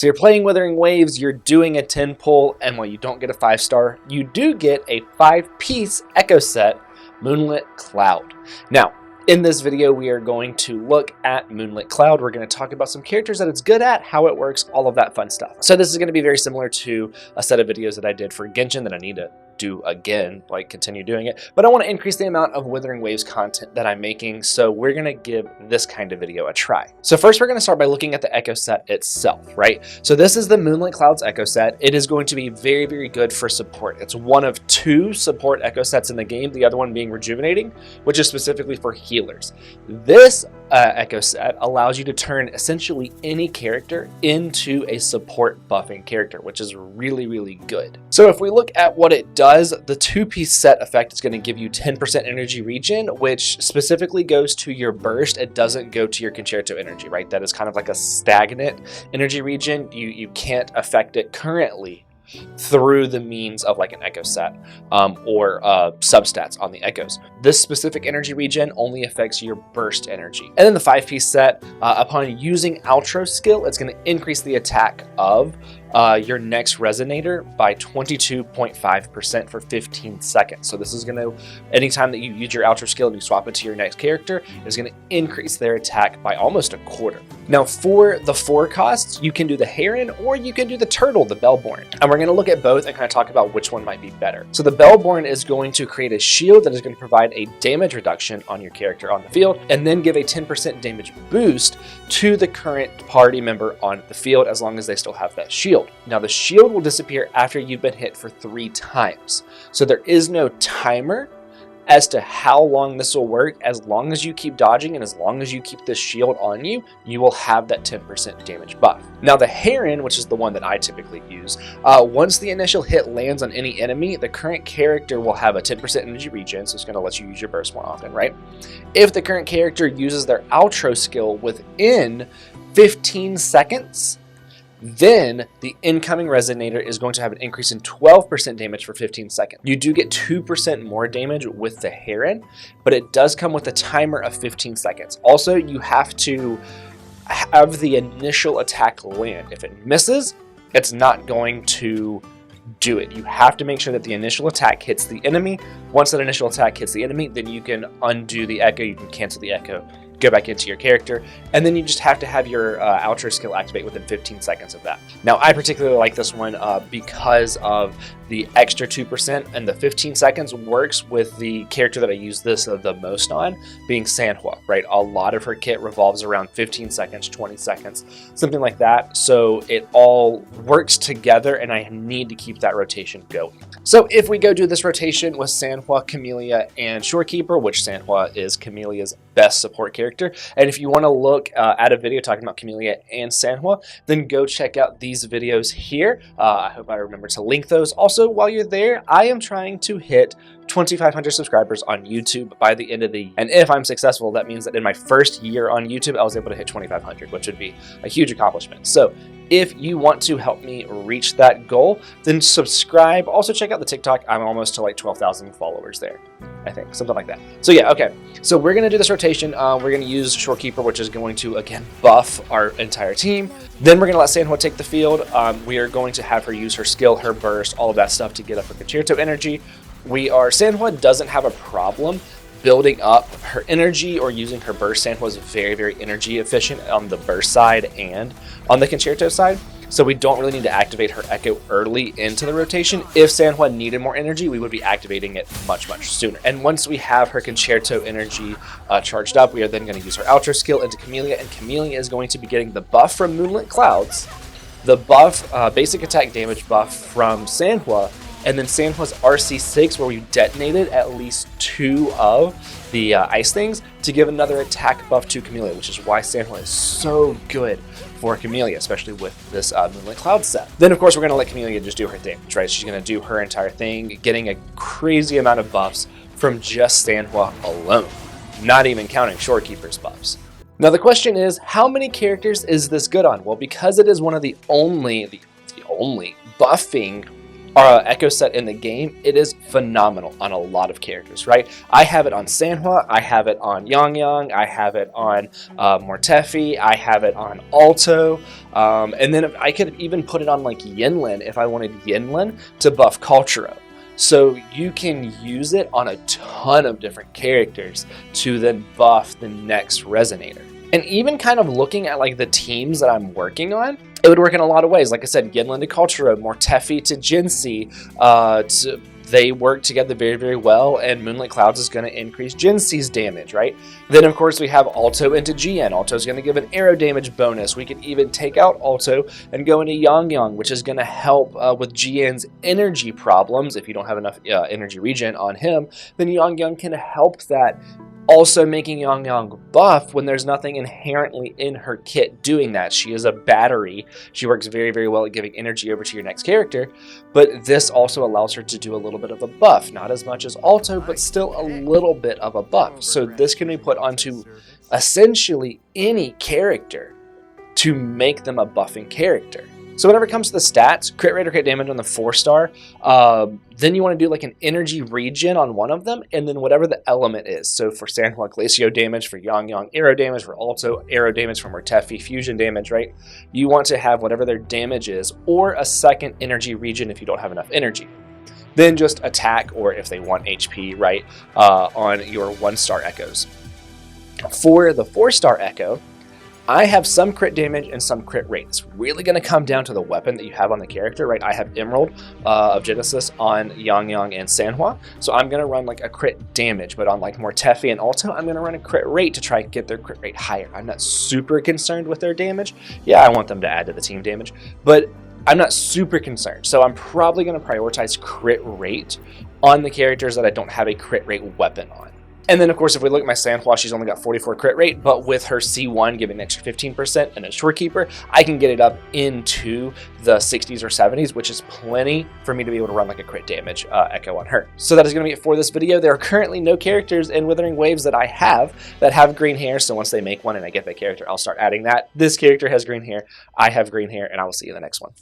So you're playing Wuthering Waves, you're doing a 10 pull, and while you don't get a 5-star, you do get a 5-piece Echo set, Moonlit Cloud. Now, in this video, we are going to look at Moonlit Cloud. We're going to talk about some characters that it's good at, how it works, all of that fun stuff. So this is going to be very similar to a set of videos that I did for Genshin that I need to do again, like continue doing it. But I want to increase the amount of Wuthering Waves content that I'm making, so we're going to give this kind of video a try. So first, we're going to start by looking at the Echo set itself, right? So this is the Moonlit Clouds Echo set. It is going to be very, very good for support. It's one of 2 support Echo sets in the game, the other one being Rejuvenating, which is specifically for healers. This Echo set allows you to turn essentially any character into a support buffing character, which is really, really good. So if we look at what it does, the 2-piece set effect is going to give you 10% energy regen, which specifically goes to your burst. It doesn't go to your concerto energy, right? That is kind of like a stagnant energy regen. You can't affect it currently through the means of like an Echo set or substats on the Echoes. This specific energy regen only affects your burst energy. And then the 5-piece set, upon using Outro skill, it's going to increase the attack of your next resonator by 22.5% for 15 seconds. So this is going to, anytime that you use your Outro skill and you swap it to your next character, is going to increase their attack by almost a quarter. Now for the 4 costs, you can do the Heron or you can do the Turtle, the Bellborn. And we're going to look at both and kind of talk about which one might be better. So the Bellborn is going to create a shield that is going to provide a damage reduction on your character on the field, and then give a 10% damage boost to the current party member on the field as long as they still have that shield. Now the shield will disappear after you've been hit for 3 times. So there is no timer as to how long this will work. As long as you keep dodging and as long as you keep this shield on you, you will have that 10% damage buff. Now the Heron, which is the one that I typically use, once the initial hit lands on any enemy, the current character will have a 10% energy regen, so it's going to let you use your burst more often, right? If the current character uses their Outro skill within 15 seconds, then the incoming resonator is going to have an increase in 12% damage for 15 seconds. You do get 2% more damage with the Heron, but it does come with a timer of 15 seconds. Also, you have to have the initial attack land. If it misses, it's not going to do it. You have to make sure that the initial attack hits the enemy. Once that initial attack hits the enemy, then you can undo the Echo, you can cancel the Echo, go back into your character, and then you just have to have your Outro skill activate within 15 seconds of that. Now, I particularly like this one because of the extra 2%, and the 15 seconds works with the character that I use this the most on, being Sanhua, right? A lot of her kit revolves around 15 seconds, 20 seconds, something like that. So it all works together, and I need to keep that rotation going. So if we go do this rotation with Sanhua, Camellia, and Shorekeeper, which Sanhua is Camelia's best support character, and if you want to look at a video talking about Camellia and Sanhua, then go check out these videos here. I hope I remember to link those. Also, while you're there, I am trying to hit 2,500 subscribers on YouTube by the end of the year. And if I'm successful, that means that in my first year on YouTube, I was able to hit 2,500, which would be a huge accomplishment. So if you want to help me reach that goal, then subscribe. Also check out the TikTok. I'm almost to like 12,000 followers there, I think, something like that. So yeah, okay. So we're going to do this rotation. We're going to use Shorekeeper, which is going to, again, buff our entire team. Then we're going to let Sanhua take the field. We are going to have her use her skill, her burst, all of that stuff to get up her concerto energy. Sanhua doesn't have a problem building up her energy or using her burst. Sanhua is very, very energy efficient on the burst side and on the concerto side. So we don't really need to activate her Echo early into the rotation. If Sanhua needed more energy, we would be activating it much, much sooner. And once we have her concerto energy charged up, we are then going to use her Outro skill into Camellia, and Camellia is going to be getting the buff from Moonlit Clouds, the buff, basic attack damage buff from Sanhua, and then Sanhua's RC6, where we detonated at least 2 of the ice things to give another attack buff to Camellia, which is why Sanhua is so good for Camellia, especially with this Moonlit Cloud set. Then, of course, we're going to let Camellia just do her damage, right? She's going to do her entire thing, getting a crazy amount of buffs from just Sanhua alone, not even counting Shorekeeper's buffs. Now, the question is, how many characters is this good on? Well, because it is one of the only buffing Echo set in the game, it is phenomenal on a lot of characters, right? I have it on Sanhua, I have it on Yang, I have it on Mortefi, I have it on Alto, and then I could even put it on like Yinlin if I wanted Yinlin to buff Culturo. So you can use it on a ton of different characters to then buff the next Resonator. And even kind of looking at like the teams that I'm working on, it would work in a lot of ways. Like I said, Yinlin to Culturo, Mortefi to Jinxie, they work together very, very well, and Moonlit Clouds is going to increase Jinxie's damage, right? Then, of course, we have Alto into GN. Alto is going to give an arrow damage bonus. We can even take out Alto and go into Yang, which is going to help with GN's energy problems. If you don't have enough energy regen on him, then Yang can help that. Also making Yang buff when there's nothing inherently in her kit doing that. She is a battery. She works very, very well at giving energy over to your next character, but this also allows her to do a little bit of a buff. Not as much as Alto, but still a little bit of a buff. So this can be put onto essentially any character to make them a buffing character. So whenever it comes to the stats, crit rate or crit damage on the 4-star, then you want to do like an energy regen on one of them, and then whatever the element is. So for Sanhua, Glacio damage, for Yang, arrow damage, for Alto, arrow damage, for Mortefi, fusion damage, right? You want to have whatever their damage is, or a second energy regen if you don't have enough energy. Then just attack, or if they want HP, right, on your 1-star echoes. For the 4-star echo, I have some crit damage and some crit rate. It's really going to come down to the weapon that you have on the character, right? I have Emerald of Genesis on Yang and Sanhua, so I'm going to run like a crit damage, but on like Mortefi and Alto, I'm going to run a crit rate to try and get their crit rate higher. I'm not super concerned with their damage. Yeah, I want them to add to the team damage, but I'm not super concerned. So I'm probably going to prioritize crit rate on the characters that I don't have a crit rate weapon on. And then, of course, if we look at my Sanhua, she's only got 44 crit rate, but with her C1 giving an extra 15% and a Shorekeeper, I can get it up into the 60s or 70s, which is plenty for me to be able to run like a crit damage echo on her. So that is going to be it for this video. There are currently no characters in Wuthering Waves that I have that have green hair, so once they make one and I get that character, I'll start adding that. This character has green hair, I have green hair, and I will see you in the next one.